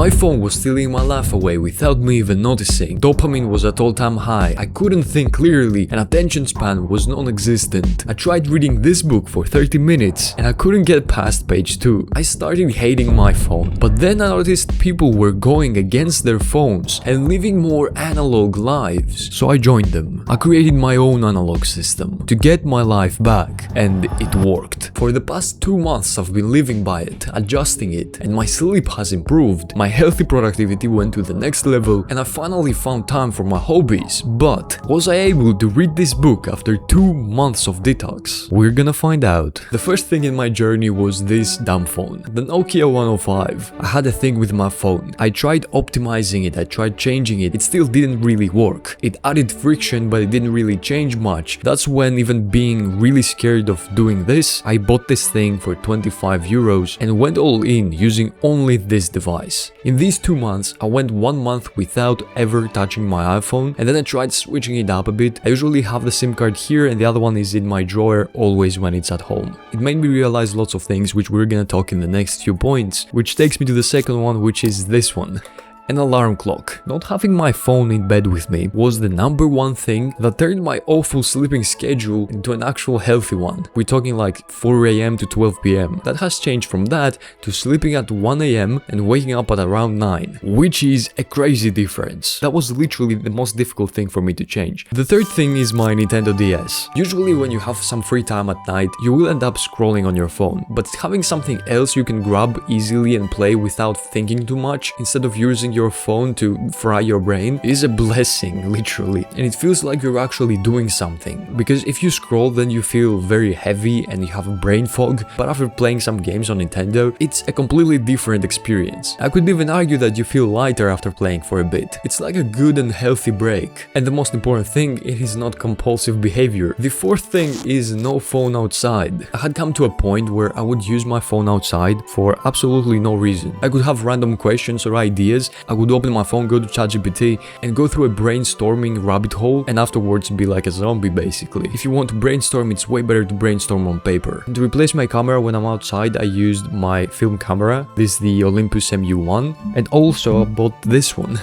My phone was stealing my life away without me even noticing. Dopamine was at all-time high, I couldn't think clearly, and attention span was non-existent. I tried reading this book for 30 minutes and I couldn't get past page 2. I started hating my phone, but then I noticed people were going against their phones and living more analog lives, so I joined them. I created my own analog system to get my life back, and it worked. For the past 2 months I've been living by it, adjusting it, and my sleep has improved, my healthy productivity went to the next level, and I finally found time for my hobbies. But was I able to read this book after 2 months of detox? We're gonna find out. The first thing in my journey was this dumb phone, the Nokia 105. I had a thing with my phone. I tried optimizing it, I tried changing it, it still didn't really work. It added friction, but it didn't really change much. That's when, even being really scared of doing this, I bought this thing for 25 euros and went all in using only this device. In these 2 months, I went 1 month without ever touching my iPhone, and then I tried switching it up a bit. I usually have the SIM card here and the other one is in my drawer always when it's at home. It made me realize lots of things, which we're gonna talk in the next few points, which takes me to the second one, which is this one. An alarm clock. Not having my phone in bed with me was the number one thing that turned my awful sleeping schedule into an actual healthy one. We're talking like 4 AM to 12 PM. That has changed from that to sleeping at 1 AM and waking up at around 9, which is a crazy difference. That was literally the most difficult thing for me to change. The third thing is my Nintendo DS. Usually when you have some free time at night, you will end up scrolling on your phone, but having something else you can grab easily and play without thinking too much, instead of using your phone to fry your brain, is a blessing, literally. And it feels like you're actually doing something, because if you scroll then you feel very heavy and you have a brain fog, but after playing some games on Nintendo, it's a completely different experience. I could even argue that you feel lighter after playing for a bit. It's like a good and healthy break. And the most important thing, it is not compulsive behavior. The fourth thing is no phone outside. I had come to a point where I would use my phone outside for absolutely no reason. I could have random questions or ideas, I would open my phone, go to ChatGPT and go through a brainstorming rabbit hole and afterwards be like a zombie basically. If you want to brainstorm, it's way better to brainstorm on paper. And to replace my camera when I'm outside, I used my film camera. This is the Olympus MU1, and also I bought this one.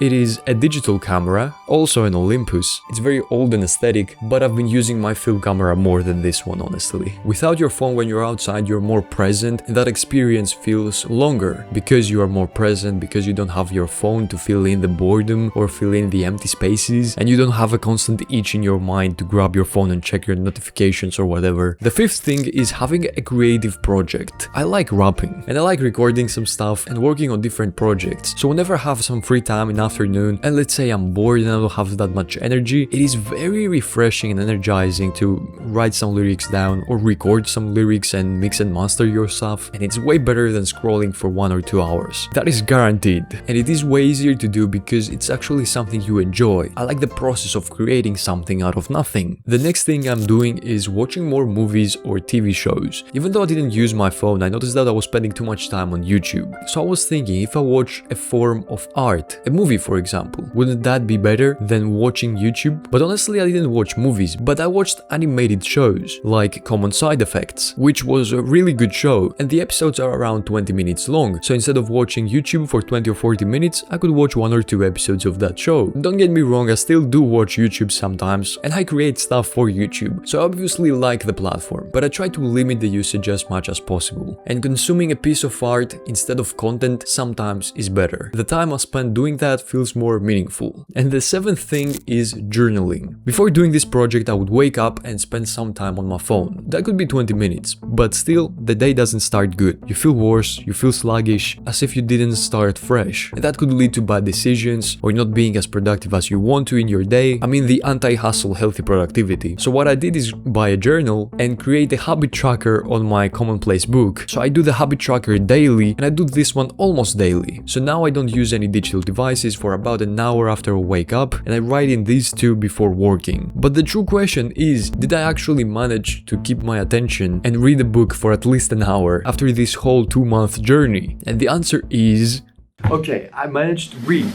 It is a digital camera, also an Olympus. It's very old and aesthetic, but I've been using my film camera more than this one, honestly. Without your phone when you're outside, you're more present, and that experience feels longer because you are more present, because you don't have your phone to fill in the boredom or fill in the empty spaces, and you don't have a constant itch in your mind to grab your phone and check your notifications or whatever. The fifth thing is having a creative project. I like rapping, and I like recording some stuff and working on different projects. So whenever I have some free time in afternoon and let's say I'm bored and I don't have that much energy, it is very refreshing and energizing to write some lyrics down or record some lyrics and mix and master your stuff, and it's way better than scrolling for 1 or 2 hours. That is guaranteed, and it is way easier to do because it's actually something you enjoy. I like the process of creating something out of nothing. The next thing I'm doing is watching more movies or TV shows. Even though I didn't use my phone, I noticed that I was spending too much time on YouTube. So I was thinking, if I watch a form of art, a movie for example, wouldn't that be better than watching YouTube? But honestly, I didn't watch movies, but I watched animated shows like Common Side Effects, which was a really good show, and the episodes are around 20 minutes long. So instead of watching YouTube for 20 or 40 minutes, I could watch 1 or 2 episodes of that show. Don't get me wrong, I still do watch YouTube sometimes, and I create stuff for YouTube, so I obviously like the platform, but I try to limit the usage as much as possible. And consuming a piece of art instead of content sometimes is better. The time I spend doing that feels more meaningful. And the seventh thing is journaling. Before doing this project, I would wake up and spend some time on my phone. That could be 20 minutes, but still, the day doesn't start good. You feel worse, you feel sluggish, as if you didn't start fresh. And that could lead to bad decisions or not being as productive as you want to in your day. I mean, the anti-hustle healthy productivity. So what I did is buy a journal and create a habit tracker on my commonplace book. So I do the habit tracker daily, and I do this one almost daily. So now I don't use any digital devices for about an hour after I wake up, and I write in these two before working. But the true question is, did I actually manage to keep my attention and read a book for at least an hour after this whole 2-month journey? And the answer is... okay, I managed to read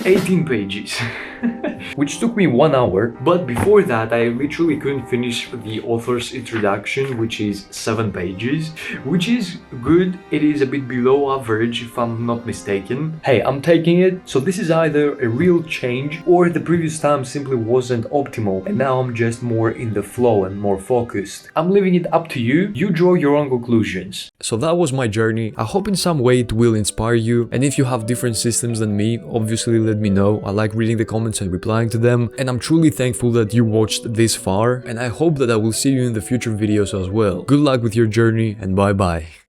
18 pages. which took me 1 hour. But before that, I literally couldn't finish the author's introduction, which is 7 pages, which is good. It is a bit below average if I'm not mistaken. Hey, I'm taking it. So this is either a real change or the previous time simply wasn't optimal and now I'm just more in the flow and more focused. I'm leaving it up to you. You draw your own conclusions. So that was my journey. I hope in some way it will inspire you, and if you have different systems than me, obviously let me know. I like reading the comments and replying to them, and I'm truly thankful that you watched this far, and I hope that I will see you in the future videos as well. Good luck with your journey and bye bye.